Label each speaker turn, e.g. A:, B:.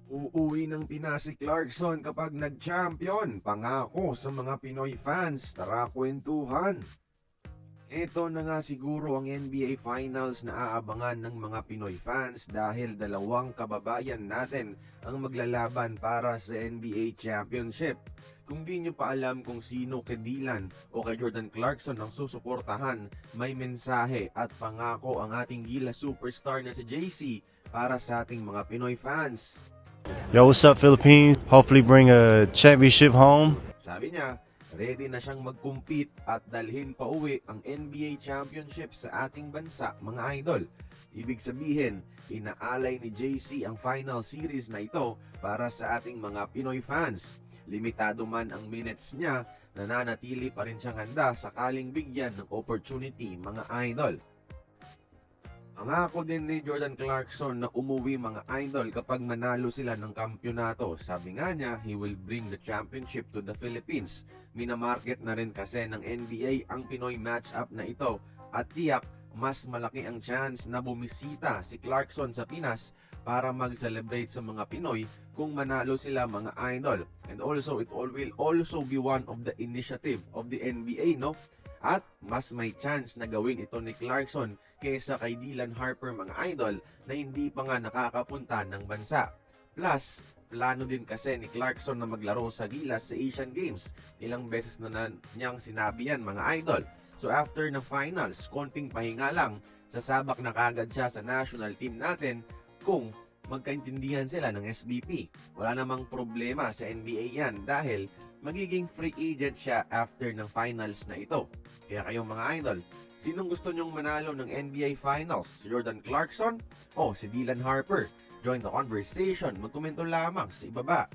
A: Uuwi ng Pinas si Clarkson kapag nag-champion. Pangako sa mga Pinoy fans, tara kwentuhan. Ito na nga siguro ang NBA Finals na aabangan ng mga Pinoy fans dahil dalawang kababayan natin ang maglalaban para sa NBA Championship. Kung di nyo pa alam kung sino kay Dylan o kay Jordan Clarkson ang susuportahan, may mensahe at pangako ang ating Gila superstar na si JC para sa ating mga Pinoy fans.
B: Yo, what's up, Philippines? Hopefully bring a championship home.
A: Sabi niya, ready na siyang mag-compete at dalhin pa uwi ang NBA Championship sa ating bansa, mga idol. Ibig sabihin, inaalay ni JC ang final series na ito para sa ating mga Pinoy fans. Limitado man ang minutes niya, nananatili pa rin siyang handa sakaling bigyan ng opportunity, mga idol. Pangako din ni Jordan Clarkson na umuwi, mga idol, kapag manalo sila ng kampyonato. Sabi nga niya, he will bring the championship to the Philippines. Minamarket na rin kasi ng NBA ang Pinoy matchup na ito at tiyak mas malaki ang chance na bumisita si Clarkson sa Pinas para mag-celebrate sa mga Pinoy kung manalo sila, mga idol. And also, it will also be one of the initiative of the NBA, no? At mas may chance na gawin ito ni Clarkson kaysa kay Dylan Harper, mga idol, na hindi pa nga nakakapunta ng bansa. Plus, plano din kasi ni Clarkson na maglaro sa Gilas sa Asian Games. Ilang beses na niyang sinabi yan, mga idol. So after ng finals, konting pahinga lang, sasabak na kagad siya sa national team natin kung magkaintindihan sila ng SBP. Wala namang problema sa NBA yan dahil magiging free agent siya after ng finals na ito. Kaya kayong mga idol, sinong gusto nyong manalo ng NBA Finals? Si Jordan Clarkson o si Dylan Harper? Join the conversation. Magkomento lamang sa ibaba.